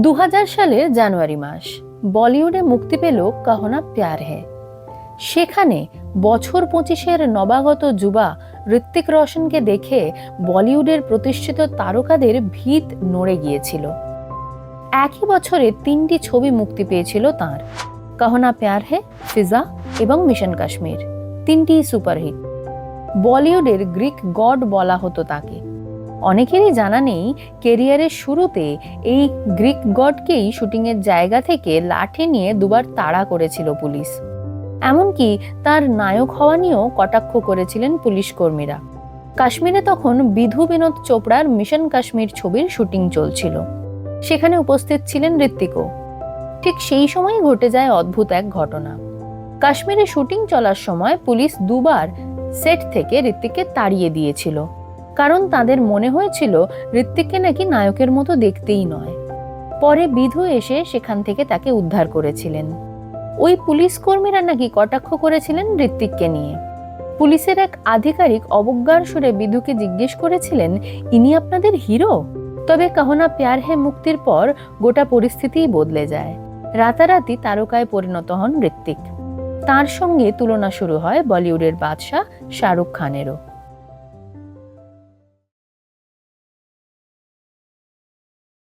2000 সালের জানুয়ারি মাস বলিউডে মুক্তি পেল কাহো না প্যার হ্যায়। সেখানে বছর 25-এর নবাগত যুবা ঋত্বিক রোশনকে দেখে বলিউডের প্রতিষ্ঠিত তারকাদের ভিত নড়ে গিয়েছিল। একই বছরে 3টি ছবি মুক্তি পেয়েছিল তাঁর, কাহো না প্যার হ্যায়, ফিজা এবং মিশন কাশ্মীর। 3টি সুপারহিট। বলিউডের গ্রিক গড বলা হতো তাকে। অনেকেরই জানা নেই, কেরিয়ারের শুরুতে এই গ্রিক গডকেই শুটিংয়ের জায়গা থেকে লাঠি নিয়ে দুবার তাড়া করেছিল পুলিশ। এমনকি তার নায়ক হওয়া নিয়েও কটাক্ষ করেছিলেন পুলিশ কর্মীরা। কাশ্মীরে তখন বিধু বিনোদ চোপড়ার মিশন কাশ্মীর ছবির শুটিং চলছিল। সেখানে উপস্থিত ছিলেন ঋত্বিকও। ঠিক সেই সময় ঘটে যায় অদ্ভুত এক ঘটনা। কাশ্মীরে শুটিং চলার সময় পুলিশ দুবার সেট থেকে ঋত্বিককে তাড়িয়ে দিয়েছিল, কারণ তাদের মনে হয়েছিল ঋত্বিককে নাকি নায়কের মতো দেখতেই নয়। পরে বিধু এসে সেখান থেকে তাকে উদ্ধার করেছিলেন। ওই পুলিশ কর্মীরা নাকি কটাক্ষ করেছিলেন ঋত্বিককে নিয়ে। পুলিশের এক আধিকারিক অবজ্ঞার সুরে বিধুকে জিজ্ঞেস করেছিলেন, ইনি আপনাদের হিরো? তবে কাহো না প্যার হ্যায় মুক্তির পর গোটা পরিস্থিতিই বদলে যায়। রাতারাতি তারকায় পরিণত হন ঋত্বিক। তার সঙ্গে তুলনা শুরু হয় বলিউডের বাদশা শাহরুখ খানেরও।